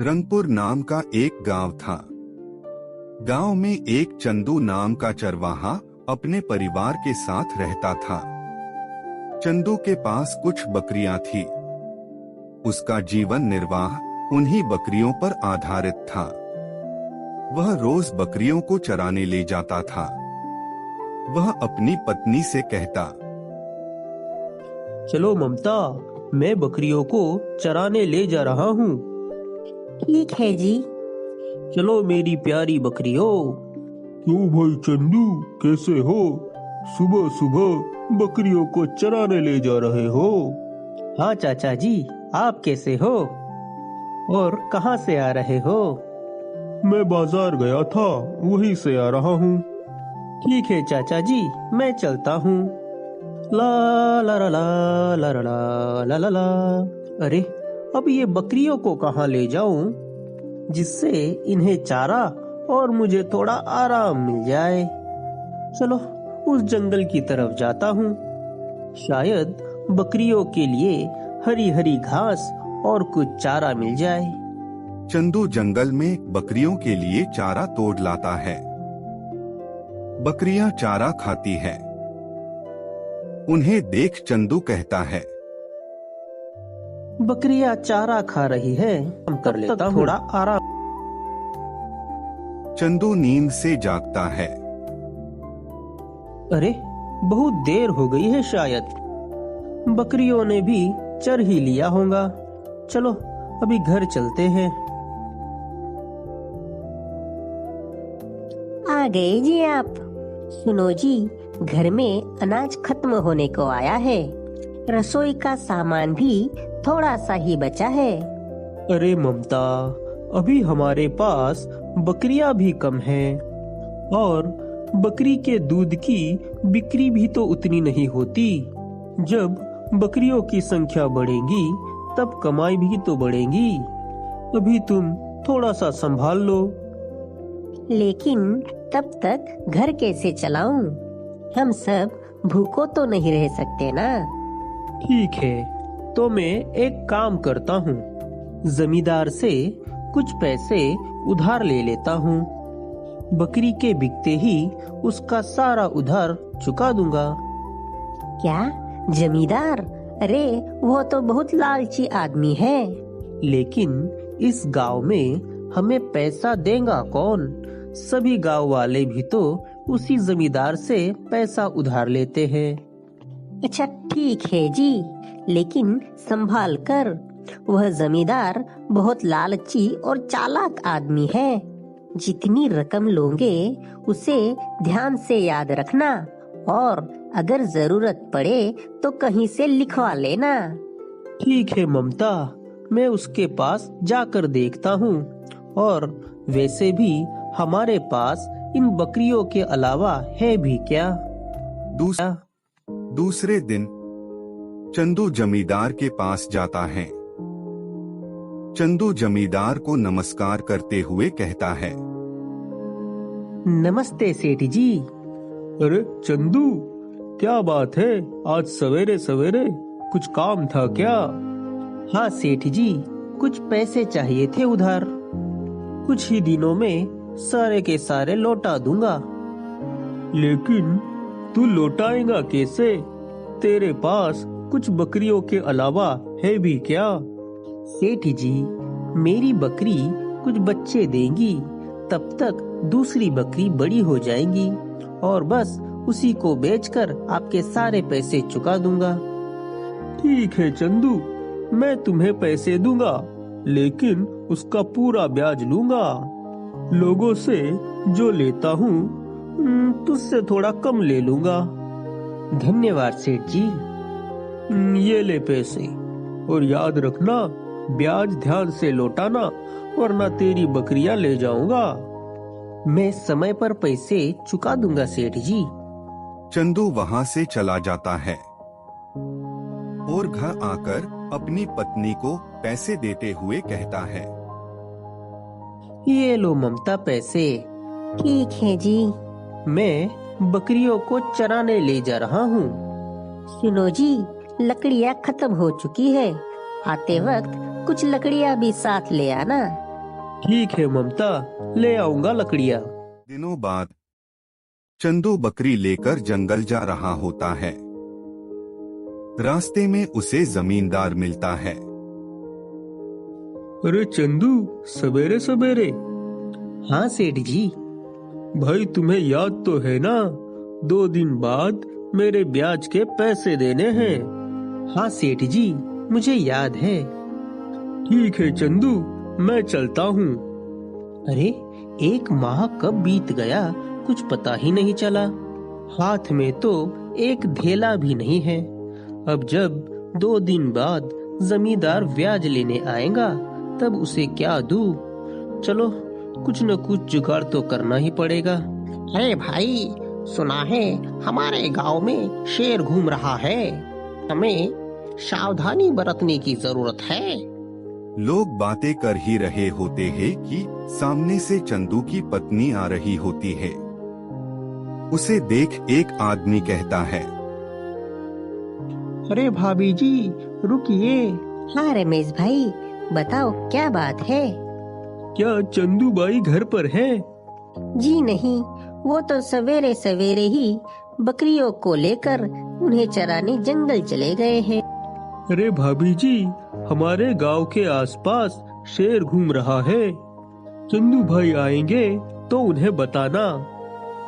रंगपुर नाम का एक गांव था। गांव में एक चंदू नाम का चरवाहा अपने परिवार के साथ रहता था। चंदू के पास कुछ बकरियां थी। उसका जीवन निर्वाह उन्हीं बकरियों पर आधारित था। वह रोज बकरियों को चराने ले जाता था। वह अपनी पत्नी से कहता, चलो ममता, मैं बकरियों को चराने ले जा रहा हूँ। ठीक है जी। चलो मेरी प्यारी बकरियों। क्यों भाई चंदू, कैसे हो? सुबह सुबह बकरियों को चराने ले जा रहे हो? हाँ चाचा जी, आप कैसे हो और कहाँ से आ रहे हो? मैं बाजार गया था, वहीं से आ रहा हूँ। ठीक है चाचा जी, मैं चलता हूँ। ला ला ला ला ला ला ला ला ला। अरे, अब ये बकरियों को कहाँ ले जाऊं जिससे इन्हें चारा और मुझे थोड़ा आराम मिल जाए। चलो उस जंगल की तरफ जाता हूँ। शायद बकरियों के लिए हरी हरी घास और कुछ चारा मिल जाए। चंदू जंगल में बकरियों के लिए चारा तोड़ लाता है। बकरियां चारा खाती है। उन्हें देख चंदू कहता है, बकरियां चारा खा रही है, हम कर लेता हूँ थोड़ा आराम। चंदू नींद से जागता है। अरे, बहुत देर हो गई है, शायद बकरियों ने भी चर ही लिया होगा। चलो अभी घर चलते हैं। आ गए जी आप। सुनो जी, घर में अनाज खत्म होने को आया है। रसोई का सामान भी थोड़ा सा ही बचा है। अरे ममता, अभी हमारे पास बकरियां भी कम हैं और बकरी के दूध की बिक्री भी तो उतनी नहीं होती। जब बकरियों की संख्या बढ़ेगी तब कमाई भी तो बढ़ेगी। अभी तुम थोड़ा सा संभाल लो। लेकिन तब तक घर कैसे चलाऊं? हम सब भूखों तो नहीं रह सकते ना। ठीक है, तो मैं एक काम करता हूँ, जमींदार से कुछ पैसे उधार ले लेता हूँ। बकरी के बिकते ही उसका सारा उधार चुका दूंगा। क्या जमींदार? अरे वो तो बहुत लालची आदमी है। लेकिन इस गांव में हमें पैसा देगा कौन? सभी गांव वाले भी तो उसी जमींदार से पैसा उधार लेते हैं। अच्छा ठीक है जी, लेकिन संभाल कर। वह जमींदार बहुत लालची और चालाक आदमी है। जितनी रकम लोगे उसे ध्यान से याद रखना और अगर जरूरत पड़े तो कहीं से लिखवा लेना। ठीक है ममता, मैं उसके पास जाकर देखता हूँ। और वैसे भी हमारे पास इन बकरियों के अलावा है भी क्या? दूसरे दिन चंदू जमींदार के पास जाता है। चंदू जमींदार को नमस्कार करते हुए कहता है, नमस्ते सेठ जी। अरे चंदू, क्या बात है? आज सवेरे सवेरे कुछ काम था क्या? हाँ सेठ जी, कुछ पैसे चाहिए थे उधार। कुछ ही दिनों में सारे के सारे लौटा दूंगा। लेकिन तू लौटाएगा कैसे? तेरे पास कुछ बकरियों के अलावा है भी क्या? सेठ जी, मेरी बकरी कुछ बच्चे देंगी, तब तक दूसरी बकरी बड़ी हो जाएगी और बस उसी को बेचकर आपके सारे पैसे चुका दूंगा। ठीक है चंदू, मैं तुम्हें पैसे दूंगा, लेकिन उसका पूरा ब्याज लूंगा। लोगों से जो लेता हूँ तुझसे थोड़ा कम ले लूंगा। धन्यवाद सेठ जी। ये ले पैसे और याद रखना, ब्याज ध्यान से लौटाना, वरना तेरी बकरियां ले जाऊंगा। मैं समय पर पैसे चुका दूंगा सेठ जी। चंदू वहां से चला जाता है और घर आकर अपनी पत्नी को पैसे देते हुए कहता है, ये लो ममता पैसे। ठीक है जी। मैं बकरियों को चराने ले जा रहा हूँ। सुनो जी, लकड़ियाँ खत्म हो चुकी है। आते वक्त कुछ लकड़ियाँ भी साथ ले आना। ठीक है ममता, ले आऊंगा लकड़ियाँ। दिनों बाद चंदू बकरी लेकर जंगल जा रहा होता है। रास्ते में उसे जमींदार मिलता है। अरे चंदू, सवेरे सवेरे। हाँ सेठ जी। भाई तुम्हें याद तो है ना, 2 दिन बाद मेरे ब्याज के पैसे देने हैं। हाँ सेठ जी, मुझे याद है। ठीक है चंदू, मैं चलता हूँ। अरे 1 माह कब बीत गया कुछ पता ही नहीं चला। हाथ में तो एक धेला भी नहीं है। अब जब 2 दिन बाद जमींदार ब्याज लेने आएगा तब उसे क्या दूं? चलो कुछ न कुछ जुगाड़ तो करना ही पड़ेगा। अरे भाई, सुना है हमारे गांव में शेर घूम रहा है, हमें सावधानी बरतने की जरूरत है। लोग बातें कर ही रहे होते हैं कि सामने से चंदू की पत्नी आ रही होती है। उसे देख एक आदमी कहता है, अरे भाभी जी रुकिए। हाँ रमेश भाई, बताओ क्या बात है? क्या चंदू बाई घर पर है? जी नहीं, वो तो सवेरे सवेरे ही बकरियों को लेकर उन्हें चराने जंगल चले गए हैं। अरे भाभी जी, हमारे गांव के आसपास शेर घूम रहा है। चंदू भाई आएंगे तो उन्हें बताना।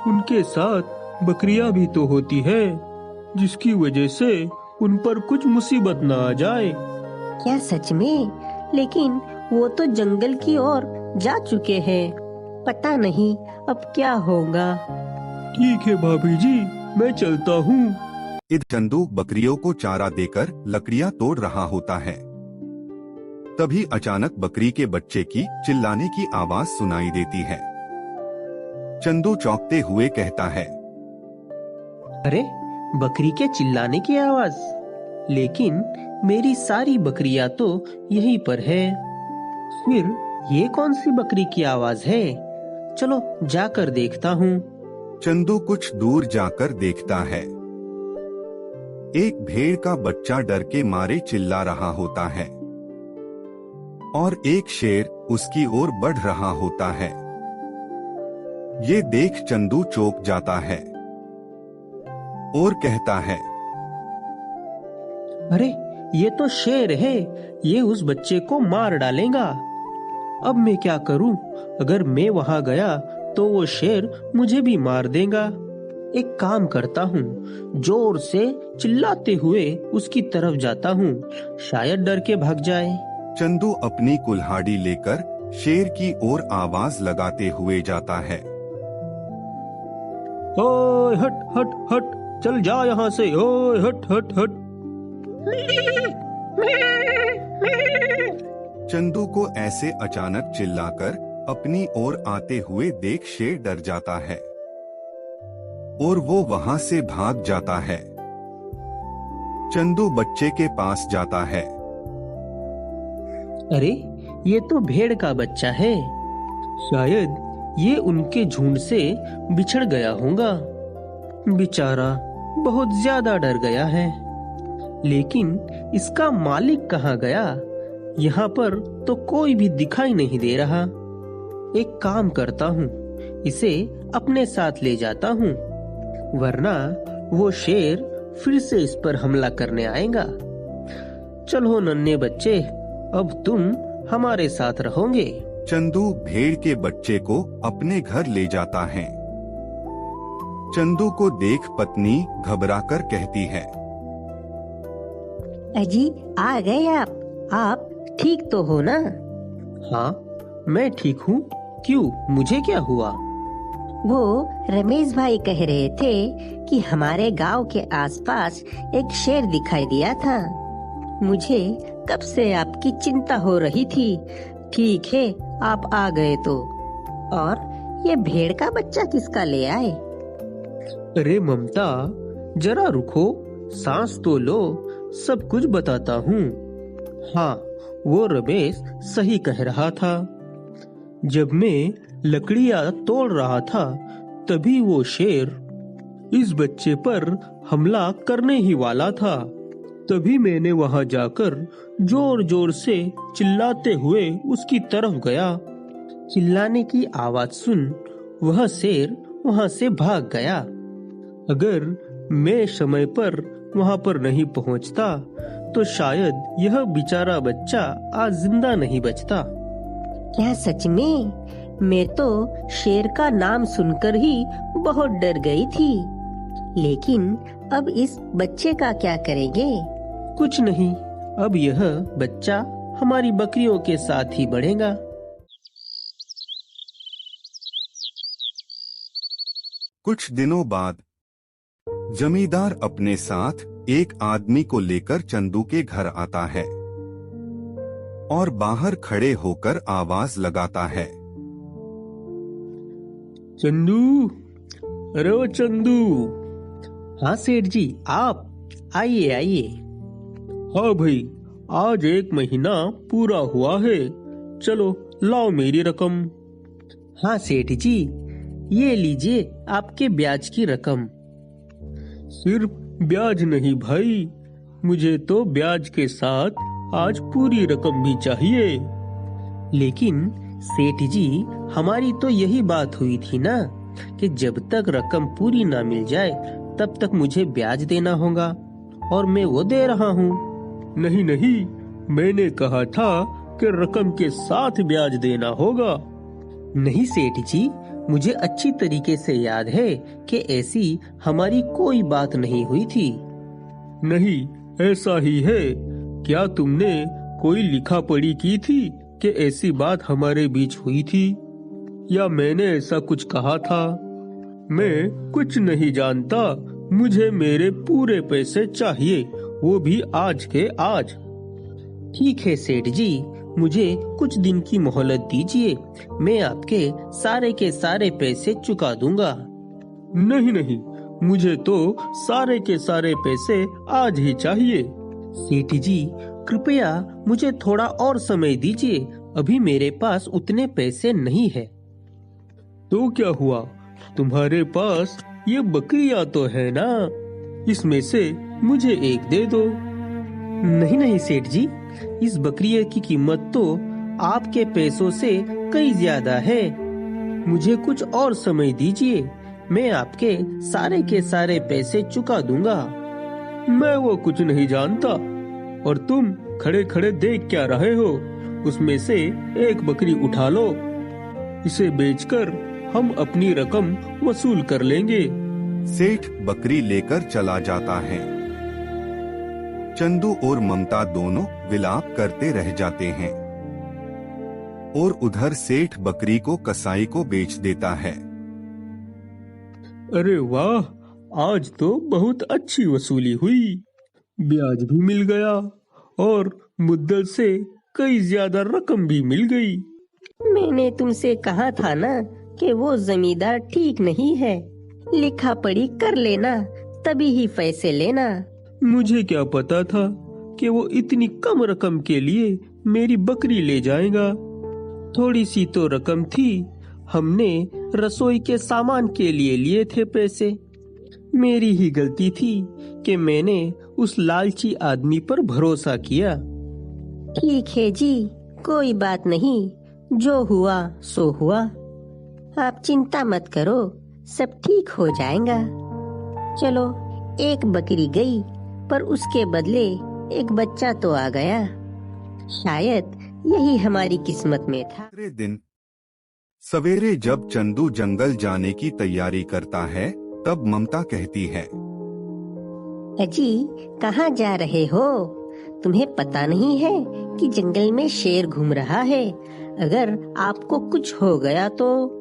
उनके साथ बकरियां भी तो होती है, जिसकी वजह से उन पर कुछ मुसीबत न आ जाए। क्या सच में? लेकिन वो तो जंगल की ओर जा चुके हैं। पता नहीं अब क्या होगा। ठीक है भाभी जी, मैं चलता हूँ। इधर चंदू बकरियों को चारा देकर लकड़ियां तोड़ रहा होता है। तभी अचानक बकरी के बच्चे की चिल्लाने की आवाज सुनाई देती है। चंदू चौंकते हुए कहता है, अरे बकरी के चिल्लाने की आवाज, लेकिन मेरी सारी बकरियां तो यहीं पर है। फिर ये कौन सी बकरी की आवाज है? चलो जाकर देखता हूँ। चंदू कुछ दूर जाकर देखता है। एक भेड़ का बच्चा डर के मारे चिल्ला रहा होता है और एक शेर उसकी ओर बढ़ रहा होता है। ये देख चंदू चौंक जाता है और कहता है, अरे ये तो शेर है, ये उस बच्चे को मार डालेगा। अब मैं क्या करूं? अगर मैं वहां गया तो वो शेर मुझे भी मार देगा। एक काम करता हूँ, जोर से चिल्लाते हुए उसकी तरफ जाता हूँ, शायद डर के भाग जाए। चंदू अपनी कुल्हाड़ी लेकर शेर की ओर आवाज लगाते हुए जाता है। ओए हट हट हट, चल जा यहाँ से। ओए हट हट हट। चंदू को ऐसे अचानक चिल्लाकर अपनी ओर आते हुए देख शेर डर जाता है और वो वहां से भाग जाता है। चंदू बच्चे के पास जाता है। अरे ये तो भेड़ का बच्चा है, शायद ये उनके झुंड से बिछड़ गया होगा। बेचारा बहुत ज्यादा डर गया है। लेकिन इसका मालिक कहाँ गया? यहाँ पर तो कोई भी दिखाई नहीं दे रहा। एक काम करता हूँ, इसे अपने साथ ले जाता हूँ, वरना वो शेर फिर से इस पर हमला करने आएगा। चलो नन्हे बच्चे, अब तुम हमारे साथ रहोगे। चंदू भेड़ के बच्चे को अपने घर ले जाता है। चंदू को देख पत्नी घबराकर कहती है, अजी आ गए आप ठीक तो हो ना? हाँ मैं ठीक हूँ। क्यों, मुझे क्या हुआ? वो रमेश भाई कह रहे थे कि हमारे गांव के आसपास एक शेर दिखाई दिया था। मुझे कब से आपकी चिंता हो रही थी। ठीक है, आप आ गए तो। और ये भेड़ का बच्चा किसका ले आए? अरे ममता, जरा रुको, सांस तो लो, सब कुछ बताता हूँ। हाँ, वो रमेश सही कह रहा था। जब मैं लकड़ियाँ तोड़ रहा था, तभी वो शेर इस बच्चे पर हमला करने ही वाला था। तभी मैंने वहां जाकर जोर जोर से चिल्लाते हुए उसकी तरफ गया। चिल्लाने की आवाज सुन वह शेर वहां से भाग गया। अगर मैं समय पर वहां पर नहीं पहुंचता तो शायद यह बेचारा बच्चा आज जिंदा नहीं बचता। क्या सच में? मैं तो शेर का नाम सुनकर ही बहुत डर गई थी। लेकिन अब इस बच्चे का क्या करेंगे? कुछ नहीं, अब यह बच्चा हमारी बकरियों के साथ ही बढ़ेगा। कुछ दिनों बाद जमींदार अपने साथ एक आदमी को लेकर चंदू के घर आता है और बाहर खड़े होकर आवाज लगाता है, चंदू, अरे ओ चंदू। हाँ सेठ जी, आप आइए आइए। हाँ भाई, आज 1 महीना पूरा हुआ है, चलो लाओ मेरी रकम। हाँ सेठ जी, ये लीजिए आपके ब्याज की रकम। सिर्फ ब्याज नहीं भाई, मुझे तो ब्याज के साथ आज पूरी रकम भी चाहिए। लेकिन सेठ जी, हमारी तो यही बात हुई थी ना कि जब तक रकम पूरी ना मिल जाए तब तक मुझे ब्याज देना होगा, और मैं वो दे रहा हूँ। नहीं नहीं, मैंने कहा था कि रकम के साथ ब्याज देना होगा। नहीं सेठ जी, मुझे अच्छी तरीके से याद है कि ऐसी हमारी कोई बात नहीं हुई थी। नहीं, ऐसा ही है। क्या तुमने कोई लिखा पढ़ी की थी कि ऐसी बात हमारे बीच हुई थी, या मैंने ऐसा कुछ कहा था? मैं कुछ नहीं जानता, मुझे मेरे पूरे पैसे चाहिए, वो भी आज के आज। ठीक है सेठ जी, मुझे कुछ दिन की मोहलत दीजिए, मैं आपके सारे के सारे पैसे चुका दूंगा। नहीं नहीं, मुझे तो सारे के सारे पैसे आज ही चाहिए। सेठ जी, कृपया मुझे थोड़ा और समय दीजिए, अभी मेरे पास उतने पैसे नहीं है। तो क्या हुआ, तुम्हारे पास ये बकरियां तो है ना, इसमें से मुझे एक दे दो। नहीं नहीं सेठ जी, इस बकरी की कीमत तो आपके पैसों से कई ज्यादा है। मुझे कुछ और समय दीजिए, मैं आपके सारे के सारे पैसे चुका दूंगा। मैं वो कुछ नहीं जानता, और तुम खड़े खड़े देख क्या रहे हो? उसमें से एक बकरी उठा लो, इसे बेचकर हम अपनी रकम वसूल कर लेंगे। सेठ बकरी लेकर चला जाता है। चंदू और ममता दोनों विलाप करते रह जाते हैं और उधर सेठ बकरी को कसाई को बेच देता है। अरे वाह, आज तो बहुत अच्छी वसूली हुई, ब्याज भी मिल गया और मुद्दल से कई ज्यादा रकम भी मिल गई। मैंने तुमसे कहा था ना कि वो जमींदार ठीक नहीं है, लिखा पढ़ी कर लेना, तभी ही पैसे लेना। मुझे क्या पता था कि वो इतनी कम रकम के लिए मेरी बकरी ले जाएगा। थोड़ी सी तो रकम थी, हमने रसोई के सामान के लिए लिए थे पैसे। मेरी ही गलती थी कि मैंने उस लालची आदमी पर भरोसा किया। ठीक है जी, कोई बात नहीं, जो हुआ सो हुआ। आप चिंता मत करो, सब ठीक हो जाएगा। चलो, एक बकरी गई, पर उसके बदले एक बच्चा तो आ गया। शायद यही हमारी किस्मत में था। दूसरे दिन सवेरे जब चंदू जंगल जाने की तैयारी करता है, तब ममता कहती है, अजी, कहाँ जा रहे हो? तुम्हें पता नहीं है कि जंगल में शेर घूम रहा है, अगर आपको कुछ हो गया तो?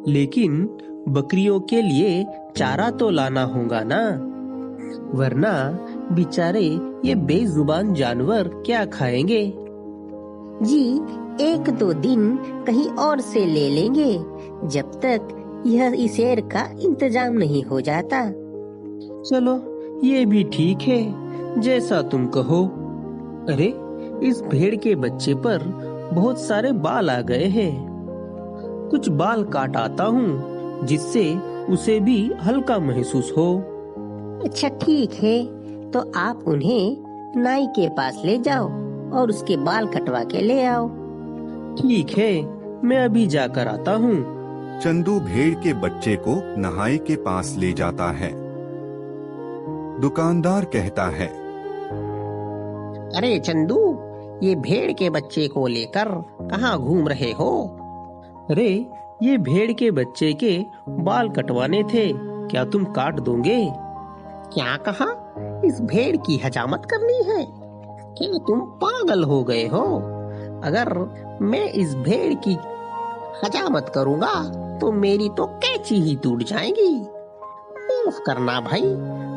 लेकिन बकरियों के लिए चारा तो लाना होगा ना, वरना बेचारे ये बेजुबान जानवर क्या खाएंगे? जी, 1-2 दिन कहीं और से ले लेंगे, जब तक यह इस शेर का इंतजाम नहीं हो जाता। चलो, ये भी ठीक है, जैसा तुम कहो। अरे, इस भेड़ के बच्चे पर बहुत सारे बाल आ गए हैं। कुछ बाल काट आता हूँ, जिससे उसे भी हल्का महसूस हो। अच्छा ठीक है, तो आप उन्हें नाई के पास ले जाओ और उसके बाल कटवा के ले आओ। ठीक है, मैं अभी जाकर आता हूँ। चंदू भेड़ के बच्चे को नहाए के पास ले जाता है। दुकानदार कहता है, अरे चंदू, ये भेड़ के बच्चे को लेकर कहाँ घूम रहे हो? अरे ये भेड़ के बच्चे के बाल कटवाने थे, क्या तुम काट दोगे? क्या कहा? इस भेड़ की हजामत करनी है? क्या तुम पागल हो गए हो? अगर मैं इस भेड़ की हजामत करूंगा तो मेरी तो कैंची ही टूट जाएगी। माफ करना भाई,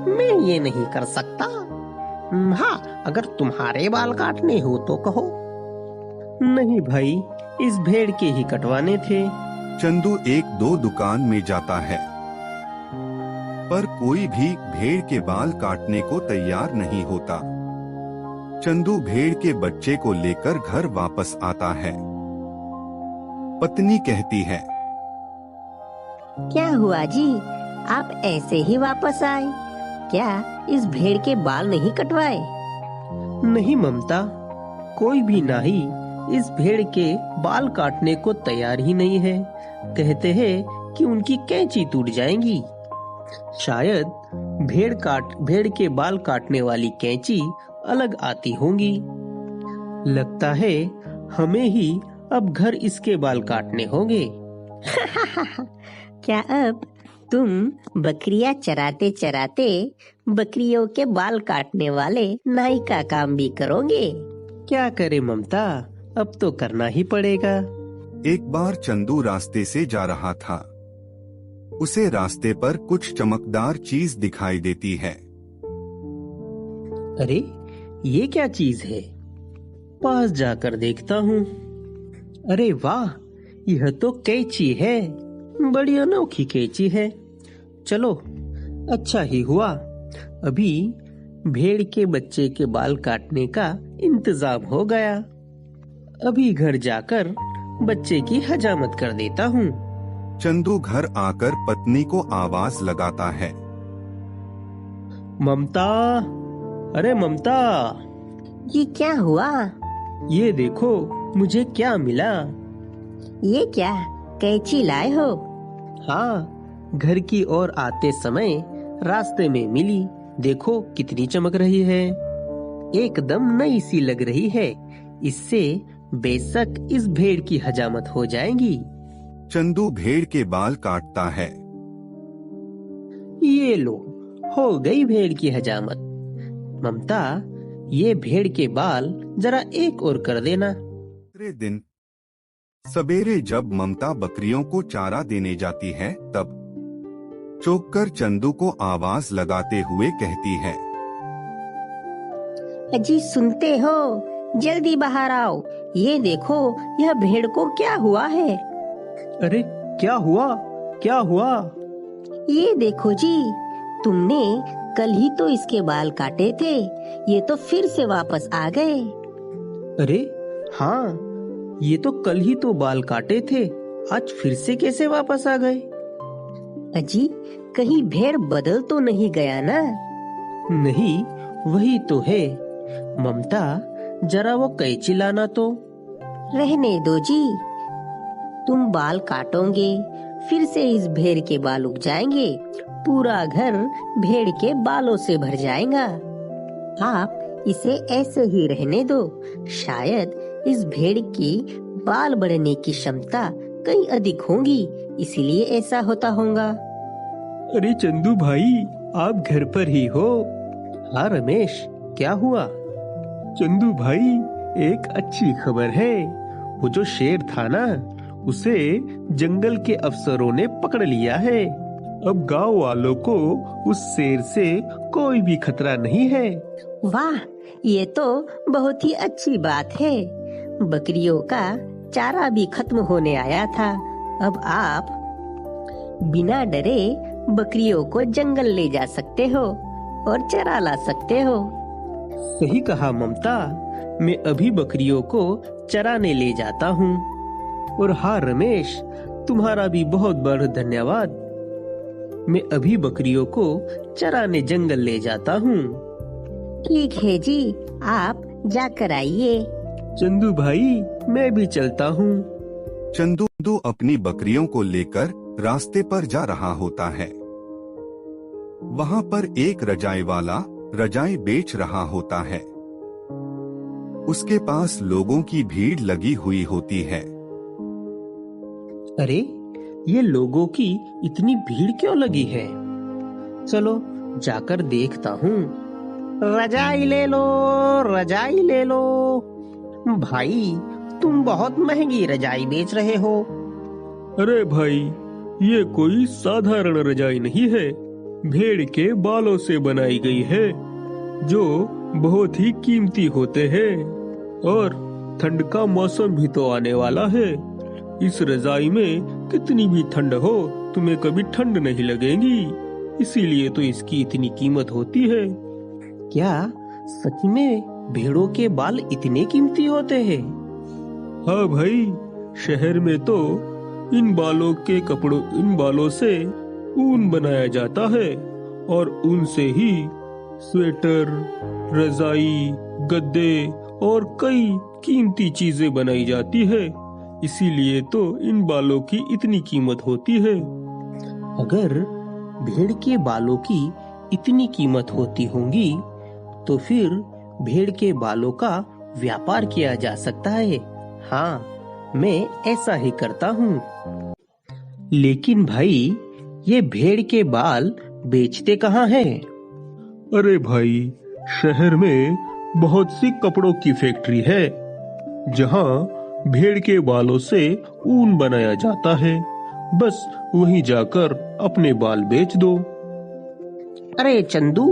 मैं ये नहीं कर सकता। हाँ, अगर तुम्हारे बाल काटने हो तो कहो। नहीं भाई, इस भेड़ के ही कटवाने थे। चंदू एक दो दुकान में जाता है, पर कोई भी भेड़ के बाल काटने को तैयार नहीं होता। चंदू भेड़ के बच्चे को लेकर घर वापस आता है। पत्नी कहती है, क्या हुआ जी, आप ऐसे ही वापस आए? क्या इस भेड़ के बाल नहीं कटवाए? नहीं ममता, कोई भी नाई इस भेड़ के बाल काटने को तैयार ही नहीं है। कहते हैं कि उनकी कैंची टूट जाएगी। शायद भेड़ के बाल काटने वाली कैंची अलग आती होंगी। लगता है हमें ही अब घर इसके बाल काटने होंगे। क्या अब तुम बकरियां चराते चराते बकरियों के बाल काटने वाले नाई का काम भी करोगे? क्या करे ममता, अब तो करना ही पड़ेगा। एक बार चंदू रास्ते से जा रहा था। उसे रास्ते पर कुछ चमकदार चीज दिखाई देती है। अरे ये क्या चीज है? पास जाकर देखता हूँ। अरे वाह, यह तो कैंची है। बड़ी अनोखी कैंची है। चलो, अच्छा ही हुआ अभी भेड़ के बच्चे के बाल काटने का इंतजाम हो गया। अभी घर जाकर बच्चे की हजामत कर देता हूँ। चंदू घर आकर पत्नी को आवाज लगाता है, ममता, अरे ममता, ये क्या हुआ? ये देखो मुझे क्या मिला। ये क्या कैंची लाए हो? हाँ, घर की ओर आते समय रास्ते में मिली। देखो कितनी चमक रही है, एकदम नई सी लग रही है। इससे बेशक इस भेड़ की हजामत हो जाएगी। चंदू भेड़ के बाल काटता है। ये लो, हो गई भेड़ की हजामत। ममता, ये भेड़ के बाल जरा एक और कर देना। दूसरे दिन सवेरे जब ममता बकरियों को चारा देने जाती है, तब चौंककर चंदू को आवाज लगाते हुए कहती है, अजी सुनते हो? जल्दी बाहर आओ। ये देखो, यह भेड़ को क्या हुआ है? अरे क्या हुआ, क्या हुआ? ये देखो जी, तुमने कल ही तो इसके बाल काटे थे, ये तो फिर से वापस आ गए। अरे हाँ, ये तो कल ही तो बाल काटे थे, आज फिर से कैसे वापस आ गए? अजी, कहीं भेड़ बदल तो नहीं गया ना? नहीं, वही तो है। ममता, जरा वो कैंची लाना तो। रहने दो जी, तुम बाल काटोगे फिर से इस भेड़ के बाल उग जाएंगे, पूरा घर भेड़ के बालों से भर जाएगा। आप इसे ऐसे ही रहने दो, शायद इस भेड़ की बाल बढ़ने की क्षमता कहीं अधिक होगी, इसीलिए ऐसा होता होगा। अरे चंदू भाई, आप घर पर ही हो? हाँ रमेश, क्या हुआ? चंदू भाई, एक अच्छी खबर है। वो जो शेर था ना, उसे जंगल के अफसरों ने पकड़ लिया है। अब गांव वालों को उस शेर से कोई भी खतरा नहीं है। वाह, ये तो बहुत ही अच्छी बात है। बकरियों का चारा भी खत्म होने आया था। अब आप बिना डरे बकरियों को जंगल ले जा सकते हो और चरा ला सकते हो। सही कहा ममता, मैं अभी बकरियों को चराने ले जाता हूँ। और हाँ रमेश, तुम्हारा भी बहुत बहुत धन्यवाद। मैं अभी बकरियों को चराने जंगल ले जाता हूँ। ठीक है जी, आप जाकर आइए। चंदू भाई, मैं भी चलता हूँ। चंदू अपनी बकरियों को लेकर रास्ते पर जा रहा होता है। वहां पर एक रजाई वाला रजाई बेच रहा होता है। उसके पास लोगों की भीड़ लगी हुई होती है। अरे, ये लोगों की इतनी भीड़ क्यों लगी है? चलो जाकर देखता हूँ। रजाई ले लो, रजाई ले लो। भाई, तुम बहुत महंगी रजाई बेच रहे हो। अरे भाई, ये कोई साधारण रजाई नहीं है, भेड़ के बालों से बनाई गई है, जो बहुत ही कीमती होते हैं। और ठंड का मौसम भी तो आने वाला है। इस रजाई में कितनी भी ठंड हो, तुम्हें कभी ठंड नहीं लगेगी, इसीलिए तो इसकी इतनी कीमत होती है। क्या सच में भेड़ों के बाल इतने कीमती होते हैं? हाँ भाई, शहर में तो इन बालों से ऊन बनाया जाता है, और ऊन से ही स्वेटर, रजाई, गद्दे और कई कीमती चीजें बनाई जाती है। इसीलिए तो इन बालों की इतनी कीमत होती है। अगर भेड़ के बालों की इतनी कीमत होती होंगी, तो फिर भेड़ के बालों का व्यापार किया जा सकता है। हाँ, मैं ऐसा ही करता हूँ। लेकिन भाई, ये भेड़ के बाल बेचते कहाँ हैं? अरे भाई, शहर में बहुत सी कपड़ों की फैक्ट्री है, जहाँ भेड़ के बालों से ऊन बनाया जाता है। बस वहीं जाकर अपने बाल बेच दो। अरे चंदू,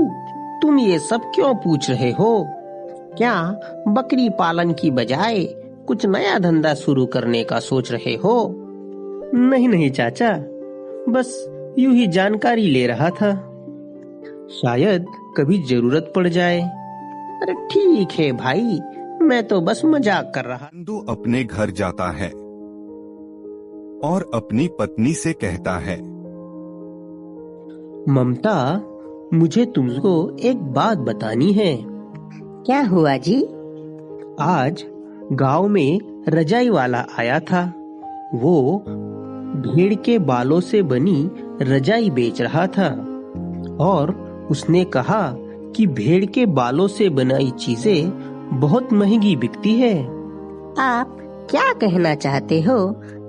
तुम ये सब क्यों पूछ रहे हो? क्या बकरी पालन की बजाय कुछ नया धंधा शुरू करने का सोच रहे हो? नहीं नहीं चाचा, बस यूं ही जानकारी ले रहा था, शायद कभी जरूरत पड़ जाए। अरे ठीक है भाई, मैं तो बस मजाक कर रहा। चंदू अपने घर जाता है और अपनी पत्नी से कहता है, ममता, मुझे तुमको एक बात बतानी है। क्या हुआ जी? आज गांव में रजाई वाला आया था। वो भेड़ के बालों से बनी रजाई बेच रहा था, और उसने कहा कि भेड़ के बालों से बनाई चीजें बहुत महंगी बिकती है। आप क्या कहना चाहते हो?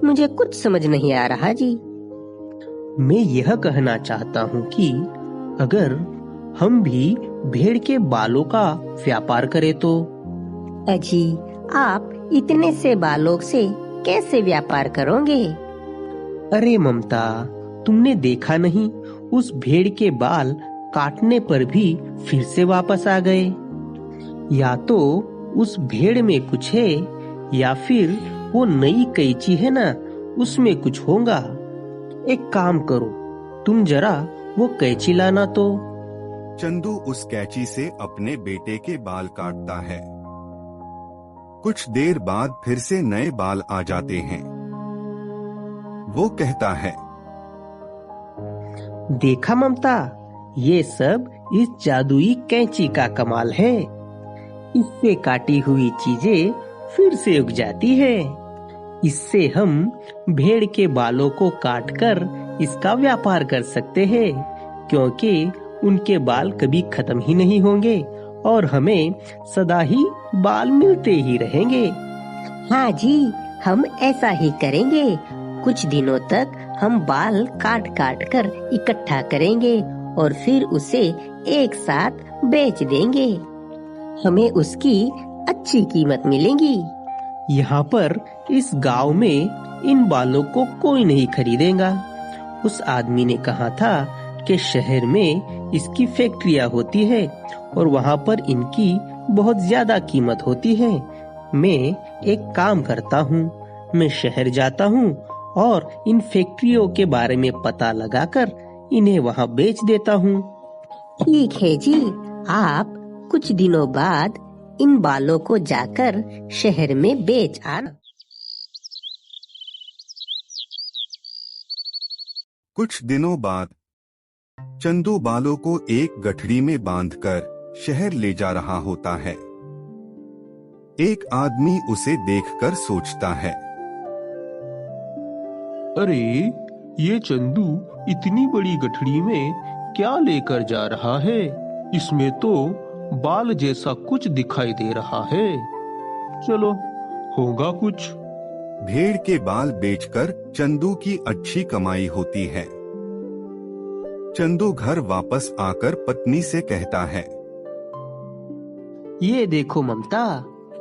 मुझे कुछ समझ नहीं आ रहा जी। मैं यह कहना चाहता हूँ कि अगर हम भी भेड़ के बालों का व्यापार करें तो। अजी, आप इतने से बालों से कैसे व्यापार करोगे? अरे ममता, तुमने देखा नहीं, उस भेड़ के बाल काटने पर भी फिर से वापस आ गए। या तो उस भेड़ में कुछ है, या फिर वो नई कैंची है ना, उसमें कुछ होगा। एक काम करो, तुम जरा वो कैंची लाना तो। चंदू उस कैंची से अपने बेटे के बाल काटता है। कुछ देर बाद फिर से नए बाल आ जाते हैं। वो कहता है, देखा ममता, ये सब इस जादुई कैंची का कमाल है। इससे काटी हुई चीजें फिर से उग जाती है। इससे हम भेड़ के बालों को काटकर इसका व्यापार कर सकते हैं, क्योंकि उनके बाल कभी खत्म ही नहीं होंगे और हमें सदा ही बाल मिलते ही रहेंगे। हाँ जी, हम ऐसा ही करेंगे। कुछ दिनों तक हम बाल काट काट कर इकट्ठा करेंगे और फिर उसे एक साथ बेच देंगे। हमें उसकी अच्छी कीमत मिलेगी। यहाँ पर इस गांव में इन बालों को कोई नहीं खरीदेगा। उस आदमी ने कहा था कि शहर में इसकी फैक्ट्रियाँ होती है और वहाँ पर इनकी बहुत ज्यादा कीमत होती है। मैं एक काम करता हूँ, मैं शहर जाता हूँ और इन फैक्ट्रियों के बारे में पता लगाकर इन्हें वहाँ बेच देता हूँ। ठीक है जी, आप कुछ दिनों बाद इन बालों को जाकर शहर में बेच आना। कुछ दिनों बाद चंदू बालों को एक गठरी में बांधकर शहर ले जा रहा होता है। एक आदमी उसे देखकर सोचता है, अरे, ये चंदू इतनी बड़ी गठड़ी में क्या लेकर जा रहा है? इसमें तो बाल जैसा कुछ दिखाई दे रहा है। चलो, होगा कुछ। भेड़ के बाल बेचकर चंदू की अच्छी कमाई होती है। चंदू घर वापस आकर पत्नी से कहता है, ये देखो ममता,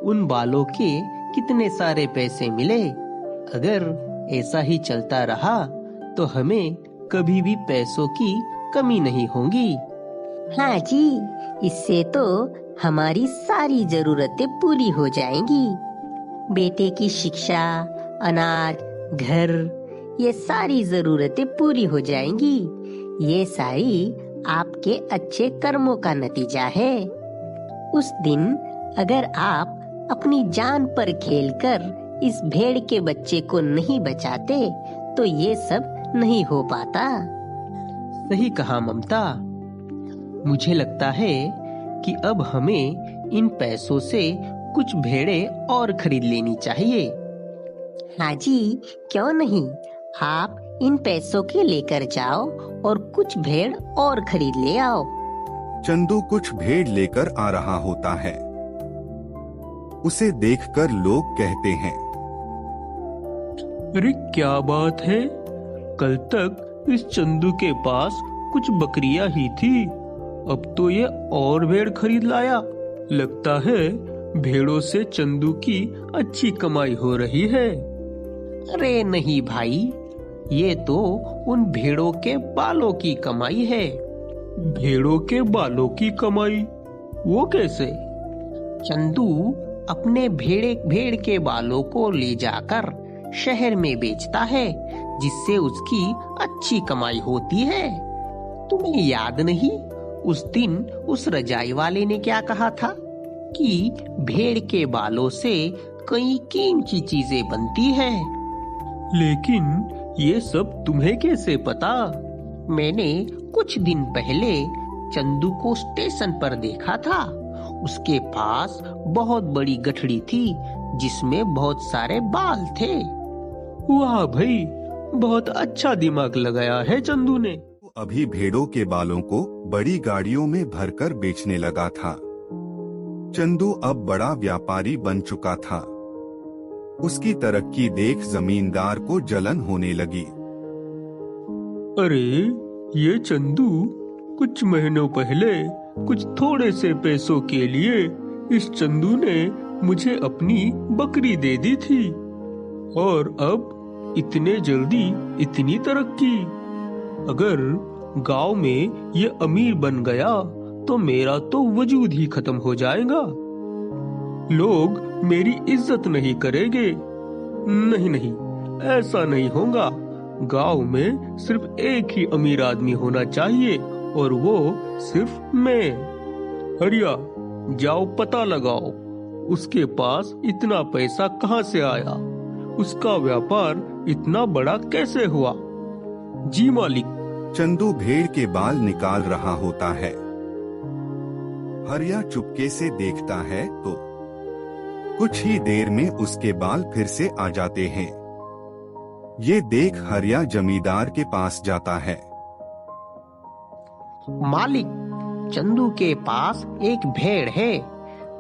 उन बालों के कितने सारे पैसे मिले। अगर ऐसा ही चलता रहा तो हमें कभी भी पैसों की कमी नहीं होगी। हाँ जी, इससे तो हमारी सारी जरूरतें पूरी हो जाएंगी। बेटे की शिक्षा, अनाज, घर, ये सारी जरूरतें पूरी हो जाएंगी। ये सारी आपके अच्छे कर्मों का नतीजा है। उस दिन अगर आप अपनी जान पर खेलकर इस भेड़ के बच्चे को नहीं बचाते तो ये सब नहीं हो पाता। सही कहा ममता। मुझे लगता है कि अब हमें इन पैसों से कुछ भेड़ें और खरीद लेनी चाहिए। हाँ जी, क्यों नहीं। आप इन पैसों के लेकर जाओ और कुछ भेड़ और खरीद ले आओ। चंदू कुछ भेड़ लेकर आ रहा होता है। उसे देखकर लोग कहते हैं, अरे क्या बात है, कल तक इस चंदू के पास कुछ बकरियां ही थी, अब तो ये और भेड़ खरीद लाया। लगता है भेड़ों से चंदू की अच्छी कमाई हो रही है। अरे नहीं भाई, ये तो उन भेड़ों के बालों की कमाई है। भेड़ों के बालों की कमाई? वो कैसे? चंदू अपने भेड़ के बालों को ले जाकर शहर में बेचता है, जिससे उसकी अच्छी कमाई होती है। तुम्हें याद नहीं, उस दिन उस रजाई वाले ने क्या कहा था कि भेड़ के बालों से कई कीमती चीजें बनती है। लेकिन ये सब तुम्हें कैसे पता? मैंने कुछ दिन पहले चंदू को स्टेशन पर देखा था। उसके पास बहुत बड़ी गठड़ी थी जिसमें बहुत सारे बाल थे। वाह भाई, बहुत अच्छा दिमाग लगाया है चंदू ने। वो अभी भेड़ों के बालों को बड़ी गाड़ियों में भरकर बेचने लगा था। चंदू अब बड़ा व्यापारी बन चुका था। उसकी तरक्की देख जमींदार को जलन होने लगी। अरे, ये चंदू कुछ महीनों पहले कुछ थोड़े से पैसों के लिए इस चंदू ने मुझे अपनी बकरी दे दी थी, और अब इतने जल्दी इतनी तरक्की। अगर गांव में ये अमीर बन गया तो मेरा तो वजूद ही खत्म हो जाएगा। लोग मेरी इज्जत नहीं करेंगे। नहीं नहीं, ऐसा नहीं होगा। गांव में सिर्फ एक ही अमीर आदमी होना चाहिए, और वो सिर्फ मैं। हरिया, जाओ पता लगाओ उसके पास इतना पैसा कहाँ से आया, उसका व्यापार इतना बड़ा कैसे हुआ। जी मालिक। चंदू भेड़ के बाल निकाल रहा होता है। हरिया चुपके से देखता है तो कुछ ही देर में उसके बाल फिर से आ जाते हैं। ये देख हरिया जमींदार के पास जाता है। मालिक, चंदू के पास एक भेड़ है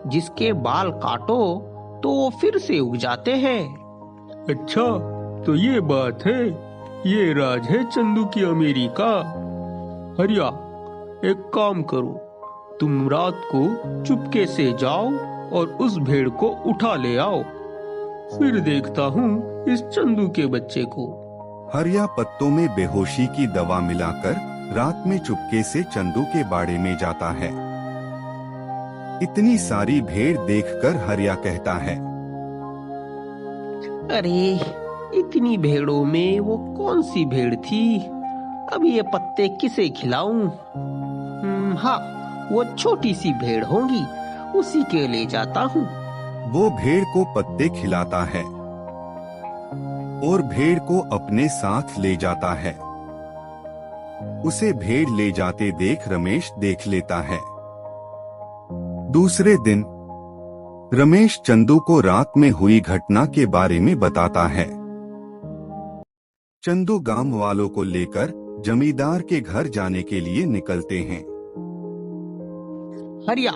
जिसके बाल काटो तो वो फिर से उग जाते हैं। अच्छा, तो ये बात है। ये राज है चंदू की अमीरी का। हरिया, एक काम करो, तुम रात को चुपके से जाओ और उस भेड़ को उठा ले आओ। फिर देखता हूँ इस चंदू के बच्चे को। हरिया पत्तों में बेहोशी की दवा मिलाकर रात में चुपके से चंदू के बाड़े में जाता है। इतनी सारी भेड़ देखकर हरिया कहता है, अरे, इतनी भेड़ों में वो कौन सी भेड़ थी? अब ये पत्ते किसे खिलाऊं? हाँ, वो छोटी सी भेड़ होगी, उसी के ले जाता हूँ। वो भेड़ को पत्ते खिलाता है और भेड़ को अपने साथ ले जाता है। उसे भेड़ ले जाते देख रमेश देख लेता है। दूसरे दिन रमेश चंदू को रात में हुई घटना के बारे में बताता है। चंदू गांव वालों को लेकर जमींदार के घर जाने के लिए निकलते हैं। हरिया,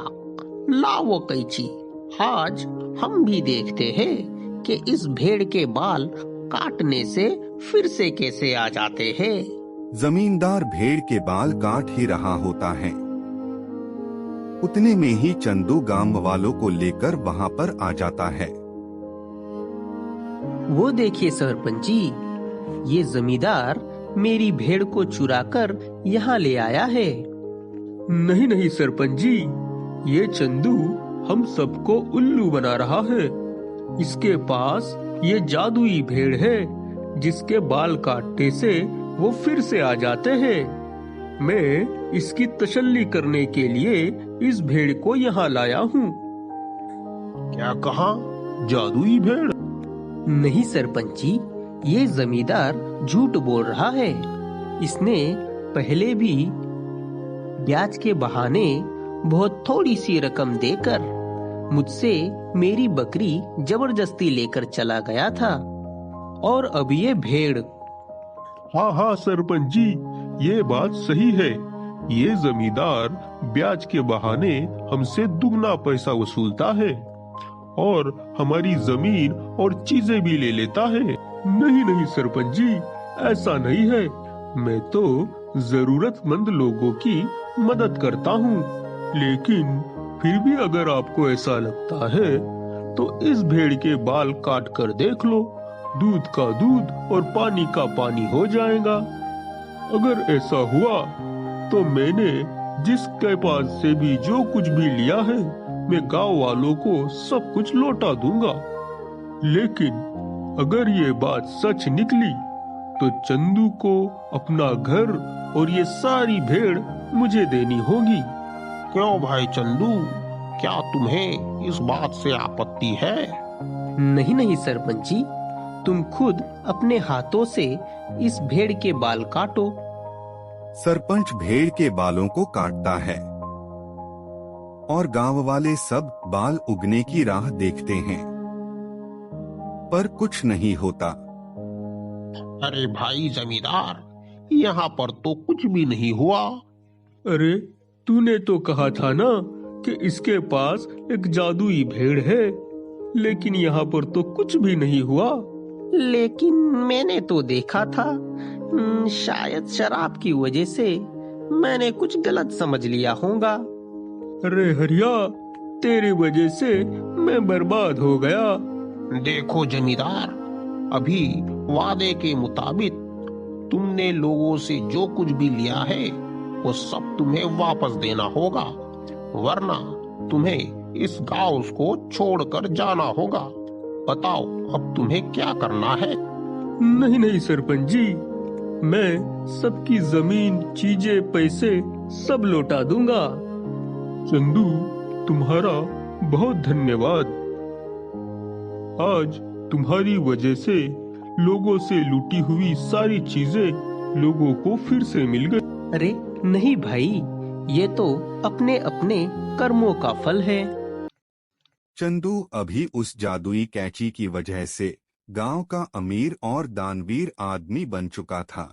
ला वो कैची। आज हम भी देखते हैं कि इस भेड़ के बाल काटने से फिर से कैसे आ जाते हैं। जमींदार भेड़ के बाल काट ही रहा होता है। उतने में ही चंदू गांव वालों को लेकर वहां पर आ जाता है। वो देखिए सरपंच जी, ये जमींदार मेरी भेड़ को चुराकर यहाँ ले आया है। नहीं नहीं सरपंच जी, ये चंदू हम सबको उल्लू बना रहा है। इसके पास ये जादुई भेड़ है जिसके बाल काटने से वो फिर से आ जाते हैं। मैं इसकी तसल्ली करने के लिए इस भेड़ को यहाँ लाया हूँ। क्या कहा? जादुई भेड़? नहीं सरपंच जी, ये जमींदार झूठ बोल रहा है। इसने पहले भी ब्याज के बहाने बहुत थोड़ी सी रकम देकर मुझसे मेरी बकरी जबरदस्ती लेकर चला गया था, और अब ये भेड़। हाँ हाँ सरपंच जी, ये बात सही है। ये जमींदार ब्याज के बहाने हमसे दुगना पैसा वसूलता है और हमारी जमीन और चीजें भी ले लेता है। नहीं नहीं सरपंच जी, ऐसा नहीं है। मैं तो जरूरतमंद लोगों की मदद करता हूँ, लेकिन फिर भी अगर आपको ऐसा लगता है तो इस भेड़ के बाल काट कर देख लो। दूध का दूध और पानी का पानी हो जाएगा। अगर ऐसा हुआ तो मैंने जिसके पास से भी जो कुछ भी लिया है, मैं गांव वालों को सब कुछ लौटा दूंगा। लेकिन अगर ये बात सच निकली तो चंदू को अपना घर और ये सारी भेड़ मुझे देनी होगी। क्यों भाई चंदू, क्या तुम्हें इस बात से आपत्ति है? नहीं नहीं सरपंच जी, तुम खुद अपने हाथों से इस भेड़ के बाल काटो। सरपंच भेड़ के बालों को काटता है और गांव वाले सब बाल उगने की राह देखते हैं, पर कुछ नहीं होता। अरे भाई जमींदार, यहाँ पर तो कुछ भी नहीं हुआ। अरे तूने तो कहा था ना कि इसके पास एक जादुई भेड़ है, लेकिन यहाँ पर तो कुछ भी नहीं हुआ। लेकिन मैंने तो देखा था। शायद शराब की वजह से मैंने कुछ गलत समझ लिया होगा। अरे हरिया, तेरी वजह से मैं बर्बाद हो गया। देखो जमींदार, अभी वादे के मुताबिक तुमने लोगों से जो कुछ भी लिया है वो सब तुम्हें वापस देना होगा, वरना तुम्हें इस गांव को छोड़कर जाना होगा। बताओ अब तुम्हें क्या करना है? नहीं नहीं सरपंच जी, मैं सबकी जमीन, चीजें, पैसे सब लौटा दूंगा। चंदू, तुम्हारा बहुत धन्यवाद। आज तुम्हारी वजह से लोगों से लूटी हुई सारी चीजें लोगों को फिर से मिल गई। अरे नहीं भाई, ये तो अपने अपने कर्मों का फल है। चंदू अभी उस जादुई कैंची की वजह से गांव का अमीर और दानवीर आदमी बन चुका था।